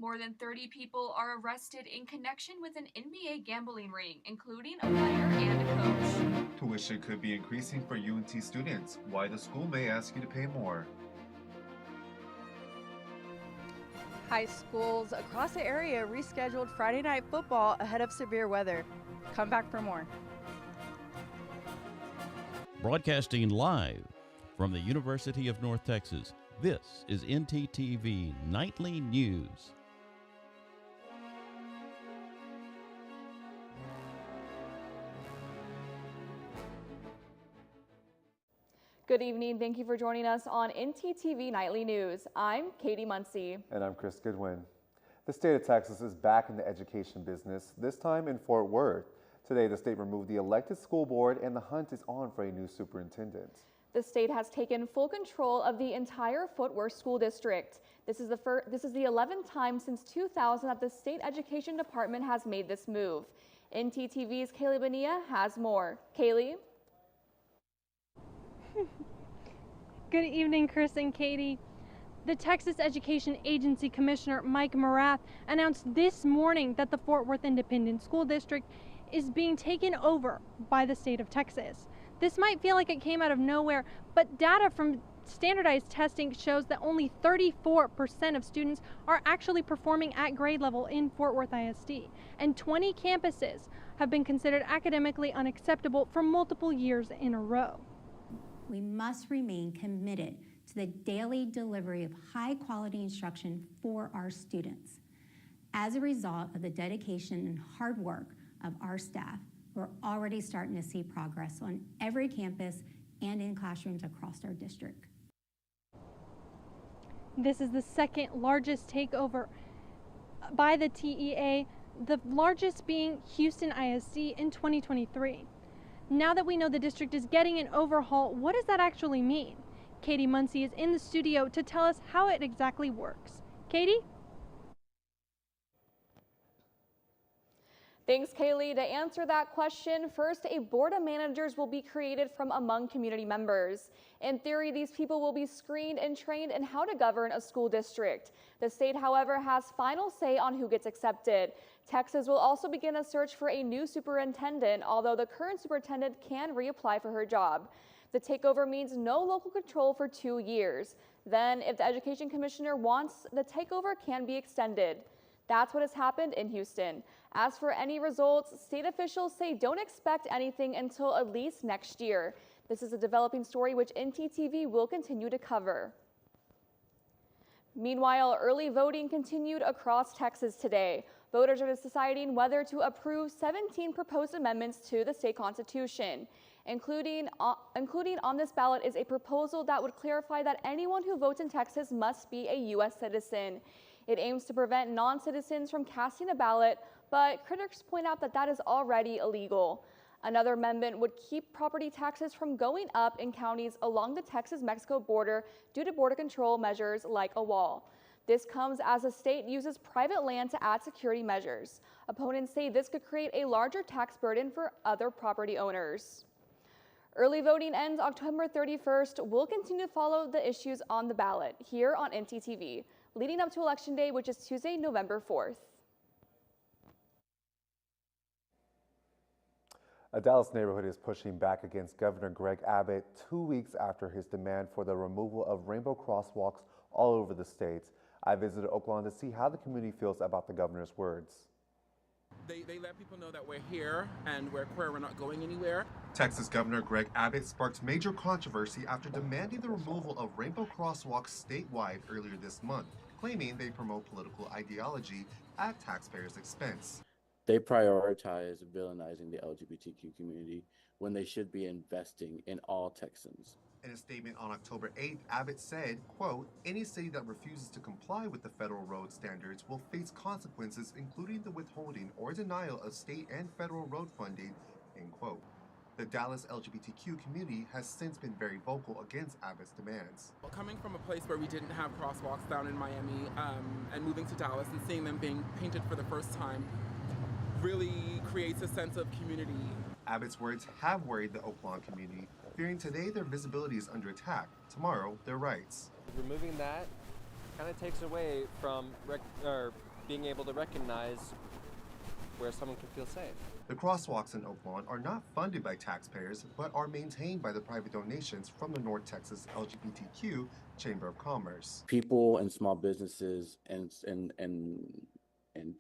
More than 30 people are arrested in connection with an NBA gambling ring, including a player and a coach. Tuition could be increasing for UNT students. Why the school may ask you to pay more. High schools across the area rescheduled Friday night football ahead of severe weather. Come back for more. Broadcasting live from the University of North Texas, this is NTTV Nightly News. Good evening. Thank you for joining us on NTTV Nightly News. I'm Katie Muncie. And I'm Chris Goodwin. The state of Texas is back in the education business, this time in Fort Worth. Today, the state removed the elected school board and the hunt is on for a new superintendent. The state has taken full control of the entire Fort Worth School District. This is the 11th time since 2000 that the state education department has made this move. NTTV's Kaylee Bonilla has more. Kaylee? Good evening, Chris and Katie. The Texas Education Agency Commissioner Mike Morath announced this morning that the Fort Worth Independent School District is being taken over by the state of Texas. This might feel like it came out of nowhere, but data from standardized testing shows that only 34% of students are actually performing at grade level in Fort Worth ISD, and 20 campuses have been considered academically unacceptable for multiple years in a row. We must remain committed to the daily delivery of high-quality instruction for our students. As a result of the dedication and hard work of our staff, we're already starting to see progress on every campus and in classrooms across our district. This is the second largest takeover by the TEA, the largest being Houston ISD in 2023. Now that we know the district is getting an overhaul, what does that actually mean? Katie Muncie is in the studio to tell us how it exactly works. Katie? Thanks, Kaylee. To answer that question, first, a board of managers will be created from among community members. In theory, these people will be screened and trained in how to govern a school district. The state, however, has final say on who gets accepted. Texas will also begin a search for a new superintendent, although the current superintendent can reapply for her job. The takeover means no local control for 2 years. Then, if the education commissioner wants, the takeover can be extended. That's what has happened in Houston. As for any results, state officials say don't expect anything until at least next year. This is a developing story which NTTV will continue to cover. Meanwhile, early voting continued across Texas today. Voters are deciding whether to approve 17 proposed amendments to the state constitution. Including on this ballot is a proposal that would clarify that anyone who votes in Texas must be a U.S. citizen. It aims to prevent non-citizens from casting a ballot, but critics point out that that is already illegal. Another amendment would keep property taxes from going up in counties along the Texas-Mexico border due to border control measures like a wall. This comes as the state uses private land to add security measures. Opponents say this could create a larger tax burden for other property owners. Early voting ends October 31st. We'll continue to follow the issues on the ballot here on NTTV, leading up to Election Day, which is Tuesday, November 4th. A Dallas neighborhood is pushing back against Governor Greg Abbott 2 weeks after his demand for the removal of rainbow crosswalks all over the state. I visited Oakland to see how the community feels about the governor's words. They let people know that we're here and we're queer, we're not going anywhere. Texas Governor Greg Abbott sparked major controversy after demanding the removal of rainbow crosswalks statewide earlier this month, claiming they promote political ideology at taxpayers' expense. They prioritize villainizing the LGBTQ community when they should be investing in all Texans. In a statement on October 8th, Abbott said, quote, "Any city that refuses to comply with the federal road standards will face consequences, including the withholding or denial of state and federal road funding," end quote. The Dallas LGBTQ community has since been very vocal against Abbott's demands. Coming from a place where we didn't have crosswalks down in Miami and moving to Dallas and seeing them being painted for the first time really creates a sense of community. Abbott's words have worried the Oakland community, fearing today their visibility is under attack, tomorrow their rights. Removing that kind of takes away from being able to recognize where someone can feel safe. The crosswalks in Oaklawn are not funded by taxpayers, but are maintained by the private donations from the North Texas LGBTQ Chamber of Commerce. People and small businesses and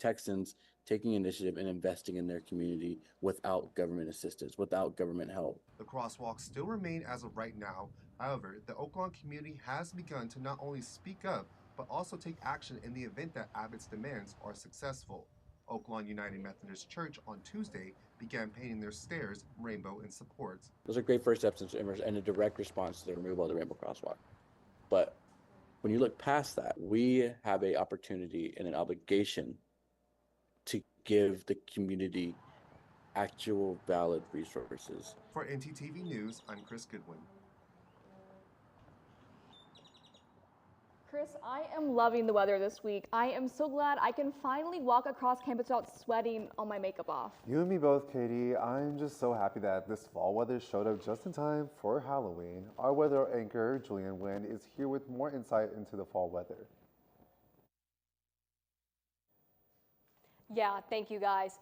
Texans taking initiative and investing in their community without government assistance, without government help. The crosswalks still remain as of right now. However, the Oaklawn community has begun to not only speak up, but also take action in the event that Abbott's demands are successful. Oaklawn United Methodist Church on Tuesday began painting their stairs rainbow in support. Those are great first steps and a direct response to the removal of the rainbow crosswalk. But when you look past that, we have an opportunity and an obligation to give the community actual valid resources. For NTTV News, I'm Chris Goodwin. Chris, I am loving the weather this week. I am so glad I can finally walk across campus without sweating all my makeup off. You and me both, Katie. I'm just so happy that this fall weather showed up just in time for Halloween. Our weather anchor, Julian Nguyen, is here with more insight into the fall weather. Yeah, thank you guys.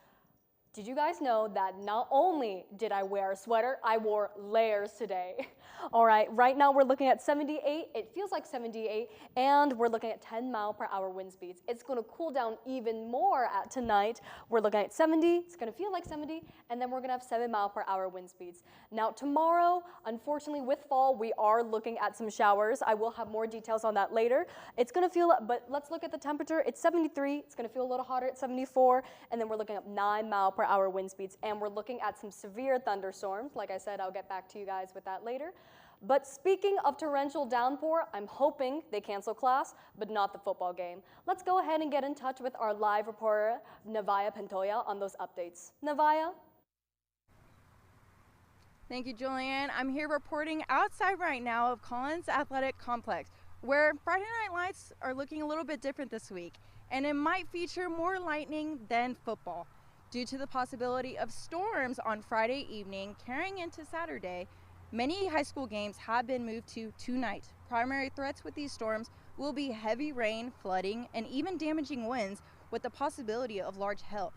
Did you guys know that not only did I wear a sweater, I wore layers today? All right, right now we're looking at 78. It feels like 78, and we're looking at 10-mile-per-hour wind speeds. It's going to cool down even more at tonight. We're looking at 70. It's going to feel like 70, and then we're going to have 7-mile-per-hour wind speeds. Now tomorrow, unfortunately, with fall, we are looking at some showers. I will have more details on that later. It's going to feel, but let's look at the temperature. It's 73. It's going to feel a little hotter at 74, and then we're looking at 9-mile-per-hour wind speeds, and we're looking at some severe thunderstorms. Like I said, I'll get back to you guys with that later. But speaking of torrential downpour, I'm hoping they cancel class, but not the football game. Let's go ahead and get in touch with our live reporter, Navaya Pantoya, on those updates. Navaya? Thank you, Julian. I'm here reporting outside right now of Collins Athletic Complex, where Friday Night Lights are looking a little bit different this week, and it might feature more lightning than football. Due to the possibility of storms on Friday evening carrying into Saturday, many high school games have been moved to tonight. Primary threats with these storms will be heavy rain, flooding, and even damaging winds with the possibility of large hail.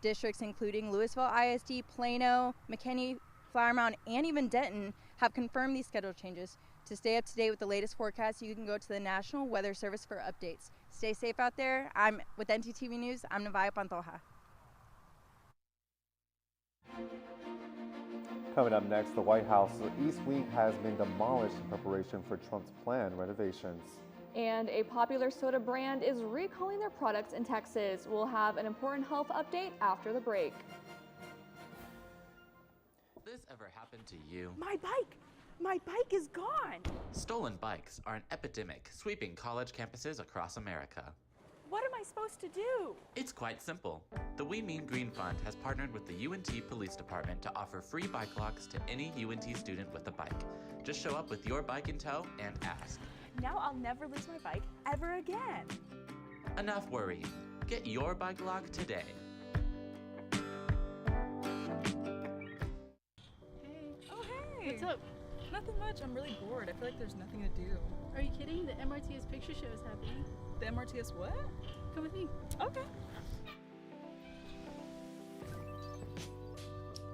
Districts including Louisville ISD, Plano, McKinney, Flower Mound, and even Denton have confirmed these schedule changes. To stay up to date with the latest forecast, you can go to the National Weather Service for updates. Stay safe out there. I'm with NTTV News. I'm Navaya Pantoja. Coming up next, the White House East Wing has been demolished in preparation for Trump's planned renovations. And a popular soda brand is recalling their products in Texas. We'll have an important health update after the break. This ever happened to you? My bike! My bike is gone! Stolen bikes are an epidemic sweeping college campuses across America. What am I supposed to do? It's quite simple. The We Mean Green Fund has partnered with the UNT Police Department to offer free bike locks to any UNT student with a bike. Just show up with your bike in tow and ask. Now I'll never lose my bike ever again. Enough worrying. Get your bike lock today. Hey. Oh, hey. What's up? Nothing much. I'm really bored. I feel like there's nothing to do. Are you kidding? The MRTS picture show is happening. The MRTS what? Come with me. Okay.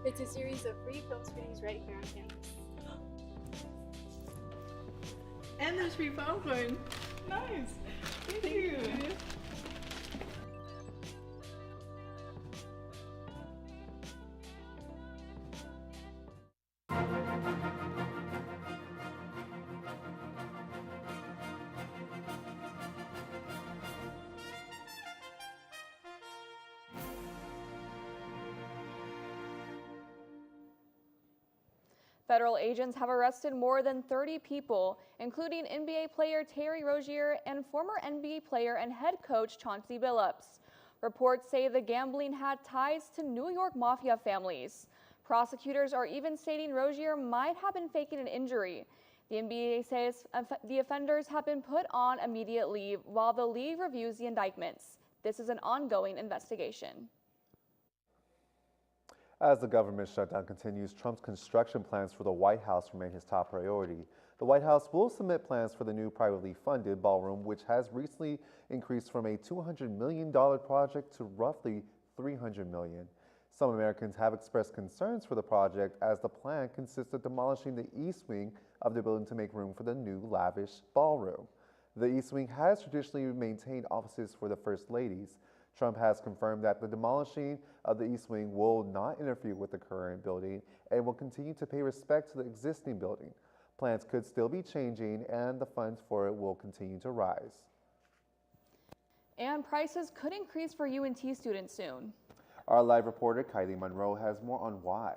It's a series of free film screenings right here on campus. And there's free popcorn. Nice. Thank you. Federal agents have arrested more than 30 people, including NBA player Terry Rozier and former NBA player and head coach Chauncey Billups. Reports say the gambling had ties to New York mafia families. Prosecutors are even stating Rozier might have been faking an injury. The NBA says the offenders have been put on immediate leave while the league reviews the indictments. This is an ongoing investigation. As the government shutdown continues, Trump's construction plans for the White House remain his top priority. The White House will submit plans for the new privately funded ballroom, which has recently increased from a $200 million project to roughly $300 million. Some Americans have expressed concerns for the project as the plan consists of demolishing the east wing of the building to make room for the new lavish ballroom. The East Wing has traditionally maintained offices for the First Ladies. Trump has confirmed that the demolishing of the East Wing will not interfere with the current building and will continue to pay respect to the existing building. Plans could still be changing and the funds for it will continue to rise. And prices could increase for UNT students soon. Our live reporter Kylie Monroe has more on why.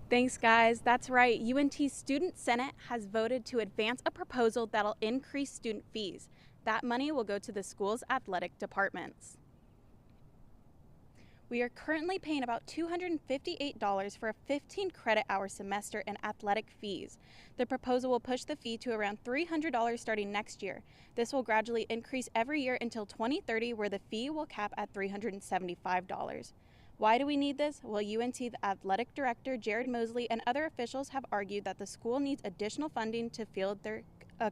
Thanks, guys. That's right. UNT Student Senate has voted to advance a proposal that'll increase student fees. That money will go to the school's athletic departments. We are currently paying about $258 for a 15 credit hour semester in athletic fees. The proposal will push the fee to around $300 starting next year. This will gradually increase every year until 2030, where the fee will cap at $375. Why do we need this? Well, UNT athletic director Jared Mosley and other officials have argued that the school needs additional funding to field their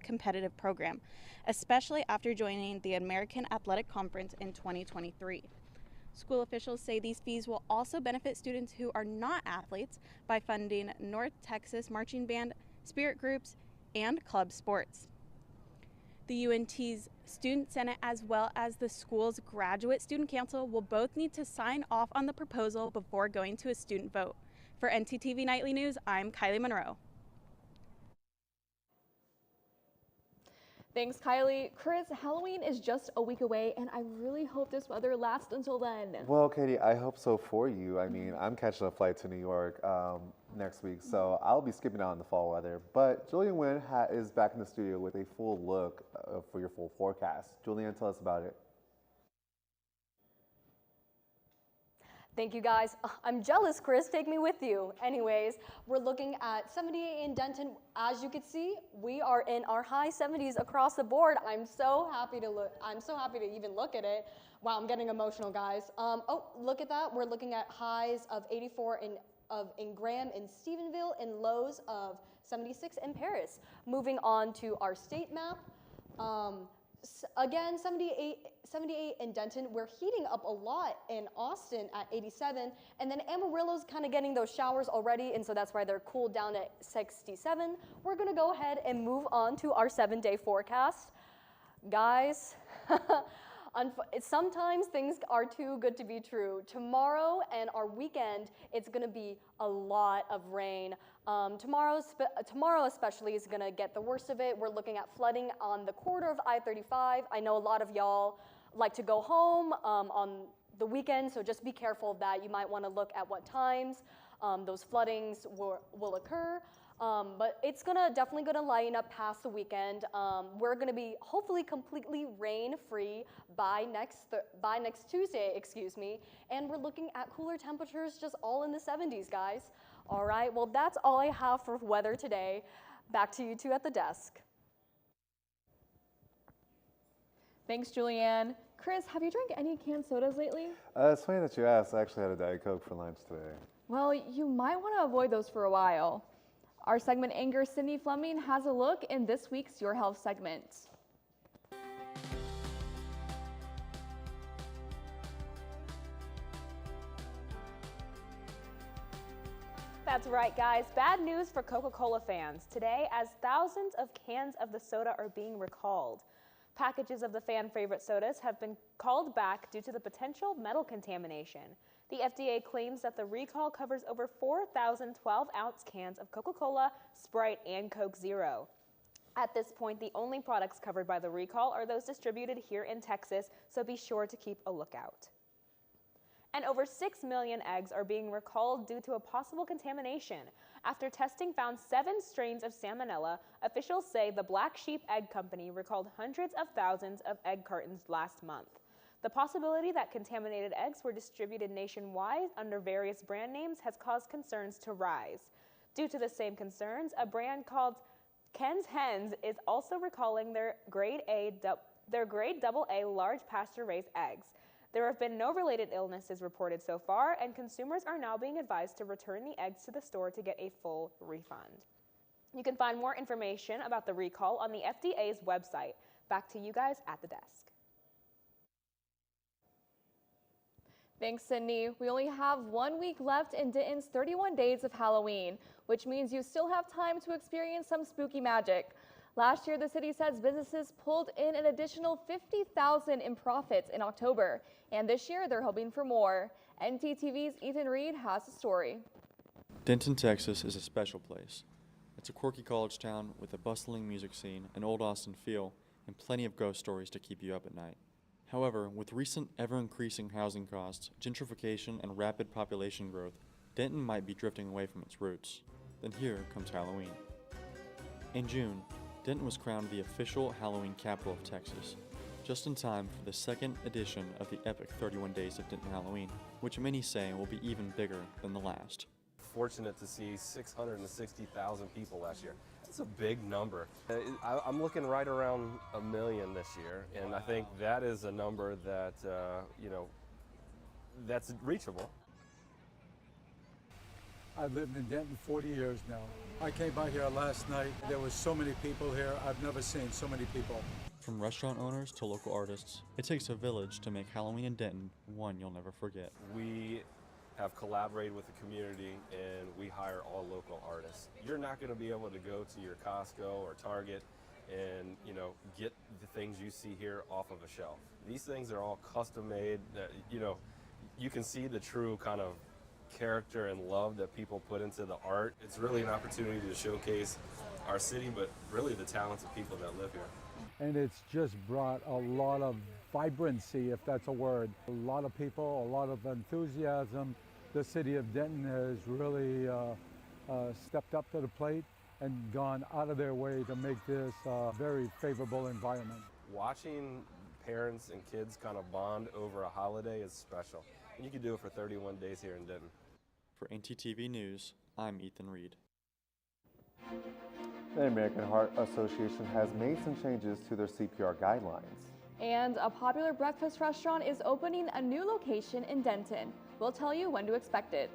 competitive program, especially after joining the American Athletic Conference in 2023. School officials say these fees will also benefit students who are not athletes by funding North Texas Marching Band, spirit groups, and club sports. The UNT's Student Senate as well as the school's Graduate Student Council will both need to sign off on the proposal before going to a student vote. For NTTV Nightly News, I'm Kylie Monroe. Thanks, Kylie. Chris, Halloween is just a week away, and I really hope this weather lasts until then. Well, Katie, I hope so for you. I mean, I'm catching a flight to New York next week, so I'll be skipping out on the fall weather. But Julian Nguyen is back in the studio with a full look for your full forecast. Julian, tell us about it. Thank you, guys. I'm jealous, Chris. Take me with you. Anyways, we're looking at 78 in Denton. As you can see, we are in our high 70s across the board. I'm so happy to even look at it. Wow, I'm getting emotional, guys. Oh, look at that. We're looking at highs of 84 in Graham in Stephenville and lows of 76 in Paris. Moving on to our state map. Again, 78 in Denton. We're heating up a lot in Austin at 87, and then Amarillo's kind of getting those showers already, and so that's why they're cooled down at 67. We're gonna go ahead and move on to our 7-day forecast. Guys, sometimes things are too good to be true. Tomorrow and our weekend, it's gonna be a lot of rain. Tomorrow especially is gonna get the worst of it. We're looking at flooding on the corridor of I-35. I know a lot of y'all like to go home on the weekend, so just be careful of that. You might wanna look at what times those floodings will occur. But it's definitely gonna lighten up past the weekend. We're gonna be hopefully completely rain-free by next Tuesday, excuse me. And we're looking at cooler temperatures just all in the 70s, guys. All right, well, that's all I have for weather today. Back to you two at the desk. Thanks, Julianne. Chris, have you drank any canned sodas lately? It's funny that you asked. I actually had a Diet Coke for lunch today. Well, you might want to avoid those for a while. Our segment anchor, Sydney Fleming, has a look in this week's Your Health segment. That's right, guys. Bad news for Coca-Cola fans today, as thousands of cans of the soda are being recalled. Packages of the fan favorite sodas have been called back due to the potential metal contamination. The FDA claims that the recall covers over 4,000 12-ounce cans of Coca-Cola, Sprite, and Coke Zero. At this point, the only products covered by the recall are those distributed here in Texas, so be sure to keep a lookout. And over 6 million eggs are being recalled due to a possible contamination. After testing found 7 strains of salmonella, officials say the Black Sheep Egg Company recalled hundreds of thousands of egg cartons last month. The possibility that contaminated eggs were distributed nationwide under various brand names has caused concerns to rise. Due to the same concerns, a brand called Ken's Hens is also recalling their grade AA large pasture-raised eggs. There have been no related illnesses reported so far, and consumers are now being advised to return the eggs to the store to get a full refund. You can find more information about the recall on the FDA's website. Back to you guys at the desk. Thanks, Sydney. We only have 1 week left in Denton's 31 days of Halloween, which means you still have time to experience some spooky magic. Last year, the city says businesses pulled in an additional $50,000 in profits in October, and this year they're hoping for more. NTTV's Ethan Reed has the story. Denton, Texas is a special place. It's a quirky college town with a bustling music scene, an old Austin feel, and plenty of ghost stories to keep you up at night. However, with recent ever-increasing housing costs, gentrification, and rapid population growth, Denton might be drifting away from its roots. Then here comes Halloween. In June, Denton was crowned the official Halloween capital of Texas, just in time for the second edition of the epic 31 Days of Denton Halloween, which many say will be even bigger than the last. Fortunate to see 660,000 people last year. That's a big number. I'm looking right around 1 million this year, and I think that is a number that, that's reachable. I've lived in Denton 40 years now. I came by here last night. There were so many people here. I've never seen so many people. From restaurant owners to local artists, it takes a village to make Halloween in Denton one you'll never forget. We have collaborated with the community, and we hire all local artists. You're not going to be able to go to your Costco or Target and get the things you see here off of a shelf. These things are all custom made. You can see the true kind of character and love that people put into the art. It's really an opportunity to showcase our city, but really the talented people that live here. And it's just brought a lot of vibrancy, if that's a word. A lot of people, a lot of enthusiasm. The city of Denton has really stepped up to the plate and gone out of their way to make this a very favorable environment. Watching parents and kids kind of bond over a holiday is special. And you can do it for 31 days here in Denton. For NTTV News, I'm Ethan Reed. The American Heart Association has made some changes to their CPR guidelines. And a popular breakfast restaurant is opening a new location in Denton. We'll tell you when to expect it.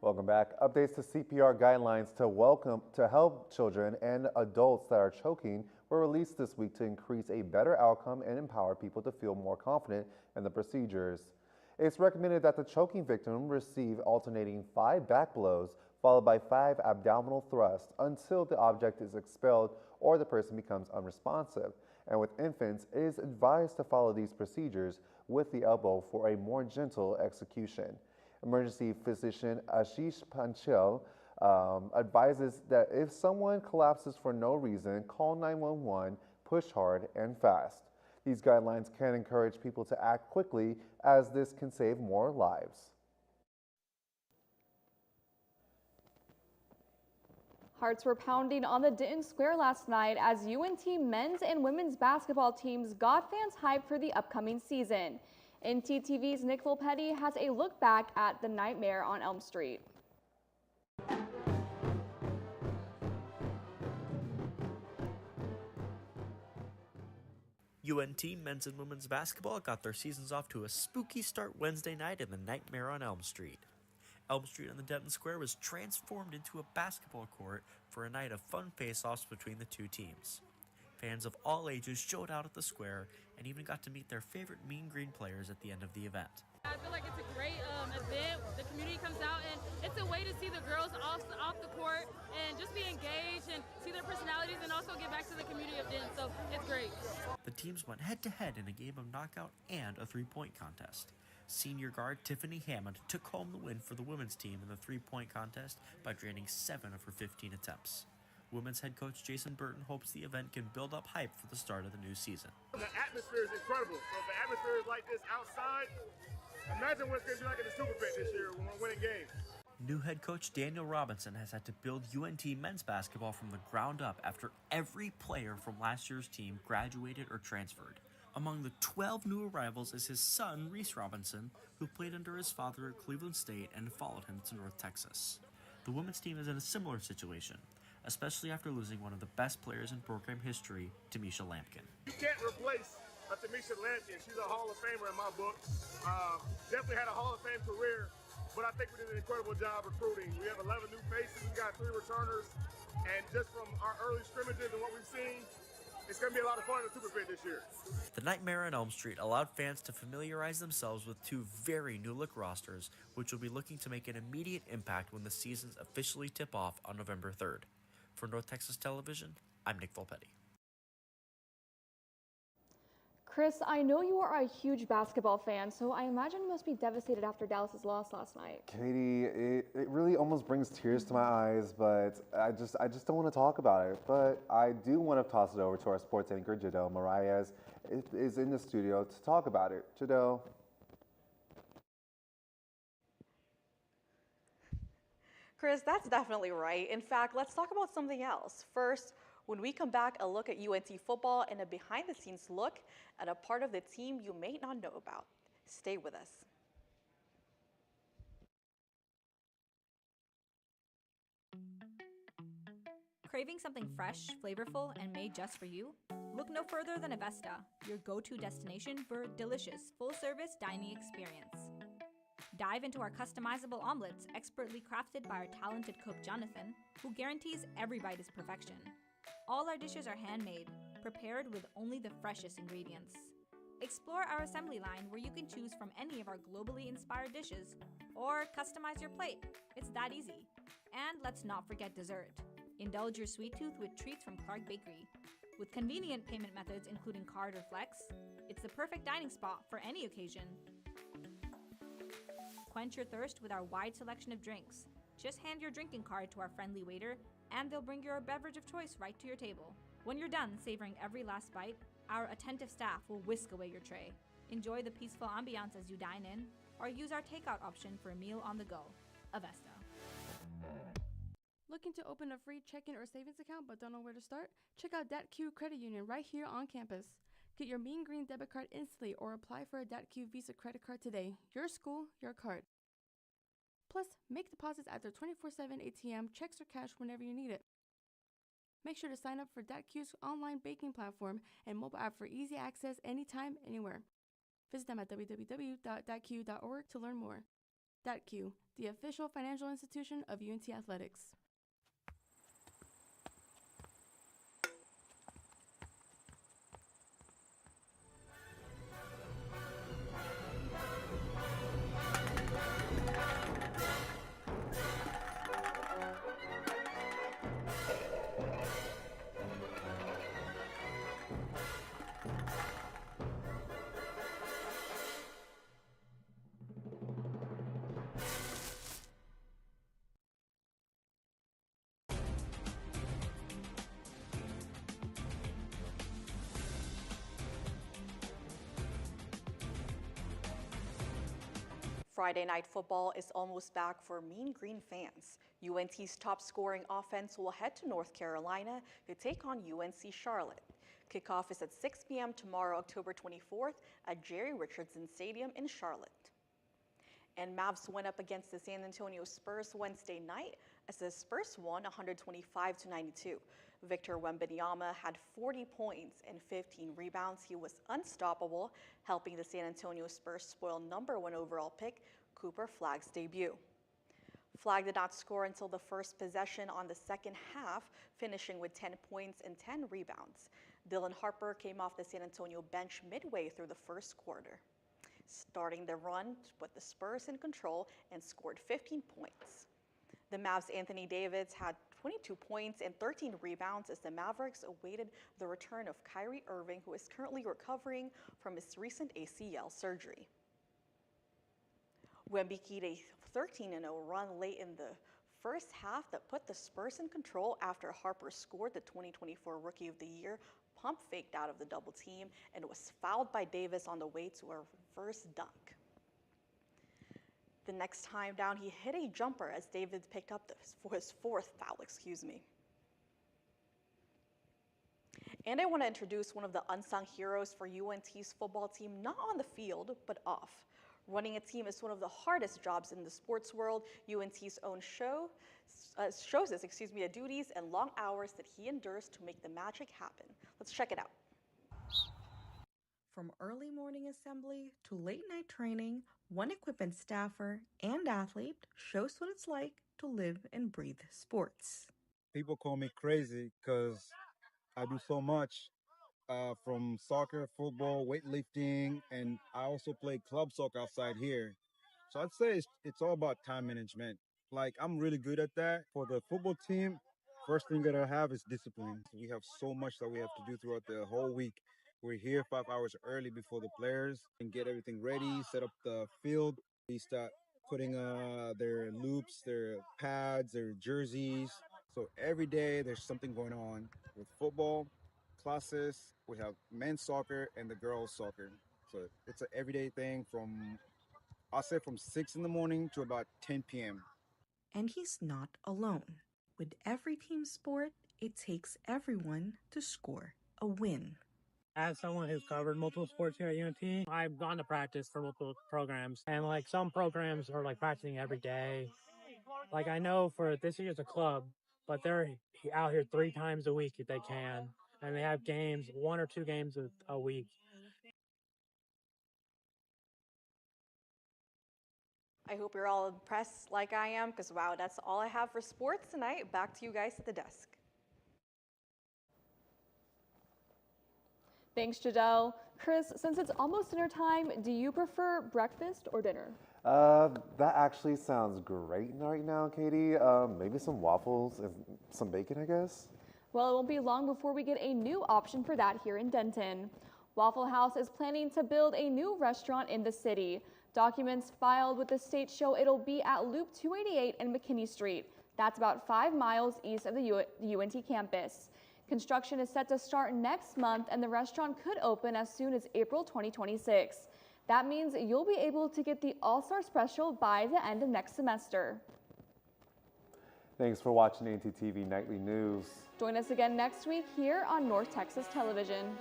Welcome back. Updates to CPR guidelines to help children and adults that are choking were released this week to increase a better outcome and empower people to feel more confident in the procedures. It's recommended that the choking victim receive alternating 5 back blows followed by 5 abdominal thrusts until the object is expelled or the person becomes unresponsive. And with infants, it is advised to follow these procedures with the elbow for a more gentle execution. Emergency physician Ashish Panchal advises that if someone collapses for no reason, call 911, push hard and fast. These guidelines can encourage people to act quickly, as this can save more lives. Hearts were pounding on the Denton Square last night as UNT men's and women's basketball teams got fans hyped for the upcoming season. NTTV's Nick Volpetti has a look back at the nightmare on Elm Street. UNT men's and women's basketball got their seasons off to a spooky start Wednesday night in the Nightmare on Elm Street. Elm Street on the Denton Square was transformed into a basketball court for a night of fun face-offs between the two teams. Fans of all ages showed out at the square and even got to meet their favorite Mean Green players at the end of the event. I feel like it's a great event. The community comes out, and it's a way to see the girls off the court and just be engaged and see their personalities and also get back to the community of Denton. So it's great. The teams went head-to-head in a game of knockout and a three-point contest. Senior guard Tiffany Hammond took home the win for the women's team in the three-point contest by draining 7 of her 15 attempts. Women's head coach Jason Burton hopes the event can build up hype for the start of the new season. The atmosphere is incredible. So if the atmosphere is like this outside, imagine what it's going to be like in the Super Pit this year when we're winning games. New head coach Daniel Robinson has had to build UNT men's basketball from the ground up after every player from last year's team graduated or transferred. Among the 12 new arrivals is his son, Reese Robinson, who played under his father at Cleveland State and followed him to North Texas. The women's team is in a similar situation, especially after losing one of the best players in program history, Tamisha Lampkin. You can't replace Tamisha Lampkin. She's a Hall of Famer in my book. Definitely had a Hall of Fame career, but I think we did an incredible job recruiting. We have 11 new faces. We got 3 returners, and just from our early scrimmages and what we've seen, it's going to be a lot of fun in the Super Pit this year. The Nightmare on Elm Street allowed fans to familiarize themselves with 2 very new-look rosters, which will be looking to make an immediate impact when the seasons officially tip off on November 3rd. For North Texas Television, I'm Nick Volpetti. Chris, I know you are a huge basketball fan, so I imagine you must be devastated after Dallas's loss last night. Katie, it really almost brings tears to my eyes, but I just don't want to talk about it. But I do want to toss it over to our sports anchor, Jadel Marias, is in the studio to talk about it. Jadel. Chris, that's definitely right. In fact, let's talk about something else. First, when we come back, a look at UNT football and a behind-the-scenes look at a part of the team you may not know about. Stay with us. Craving something fresh, flavorful, and made just for you? Look no further than Avesta, your go-to destination for a delicious, full-service dining experience. Dive into our customizable omelets, expertly crafted by our talented cook Jonathan, who guarantees every bite is perfection. All our dishes are handmade, prepared with only the freshest ingredients. Explore our assembly line where you can choose from any of our globally inspired dishes or customize your plate. It's that easy. And let's not forget dessert. Indulge your sweet tooth with treats from Clark Bakery. With convenient payment methods including card or flex, it's the perfect dining spot for any occasion. Quench your thirst with our wide selection of drinks. Just hand your drinking card to our friendly waiter, and they'll bring your beverage of choice right to your table. When you're done savoring every last bite, our attentive staff will whisk away your tray. Enjoy the peaceful ambiance as you dine in, or use our takeout option for a meal on the go. Avesta. Looking to open a free checking or savings account but don't know where to start? Check out DebtQ Credit Union right here on campus. Get your Mean Green debit card instantly or apply for a DebtQ Visa credit card today. Your school, your card. Plus, make deposits at their 24/7 ATM, checks or cash whenever you need it. Make sure to sign up for DebtQ's online banking platform and mobile app for easy access anytime, anywhere. Visit them at www.debtq.org to learn more. DebtQ, the official financial institution of UNT Athletics. Friday night football is almost back for Mean Green fans. UNT's top scoring offense will head to North Carolina to take on UNC Charlotte. Kickoff is at 6 p.m. tomorrow, October 24th at Jerry Richardson Stadium in Charlotte. And Mavs went up against the San Antonio Spurs Wednesday night as the Spurs won 125-92. Victor Wembanyama had 40 points and 15 rebounds. He was unstoppable, helping the San Antonio Spurs spoil #1 overall pick Cooper Flagg's debut. Flagg did not score until the first possession on the second half, finishing with 10 points and 10 rebounds. Dylan Harper came off the San Antonio bench midway through the first quarter, starting the run with the Spurs in control and scored 15 points. The Mavs' Anthony Davis had 22 points and 13 rebounds as the Mavericks awaited the return of Kyrie Irving, who is currently recovering from his recent ACL surgery. Wemby keyed a 13-0 run late in the first half that put the Spurs in control after Harper scored the 2024 Rookie of the Year, pump faked out of the double team, and was fouled by Davis on the way to a reverse dunk. The next time down, he hit a jumper as Davis picked up his fourth foul, And I want to introduce one of the unsung heroes for UNT's football team, not on the field, but off. Running a team is one of the hardest jobs in the sports world. UNT's own shows us, the duties and long hours that he endures to make the magic happen. Let's check it out. From early morning assembly to late night training, one equipment staffer and athlete shows what it's like to live and breathe sports. People call me crazy because I do so much, from soccer, football, weightlifting, and I also play club soccer outside here. So I'd say it's all about time management. Like, I'm really good at that. For the football team, first thing that I have is discipline. We have so much that we have to do throughout the whole week. We're here 5 hours early before the players and get everything ready, set up the field. We start putting their loops, their pads, their jerseys. So every day there's something going on with football, classes. We have men's soccer and the girls' soccer. So it's an everyday thing I'll say from 6 in the morning to about 10 p.m. And he's not alone. With every team sport, it takes everyone to score a win. As someone who's covered multiple sports here at UNT, I've gone to practice for multiple programs. And some programs are practicing every day. I know for this year's a club, but they're out here 3 times a week if they can. And they have games, 1 or 2 games a week. I hope you're all impressed like I am, because wow, that's all I have for sports tonight. Back to you guys at the desk. Thanks, Jadelle. Chris, since it's almost dinner time, do you prefer breakfast or dinner? That actually sounds great right now, Katie. Maybe some waffles and some bacon, I guess. Well, it won't be long before we get a new option for that here in Denton. Waffle House is planning to build a new restaurant in the city. Documents filed with the state show it'll be at Loop 288 and McKinney Street. That's about 5 miles east of the UNT campus. Construction is set to start next month, and the restaurant could open as soon as April 2026. That means you'll be able to get the All-Star Special by the end of next semester. Thanks for watching NTTV Nightly News. Join us again next week here on North Texas Television.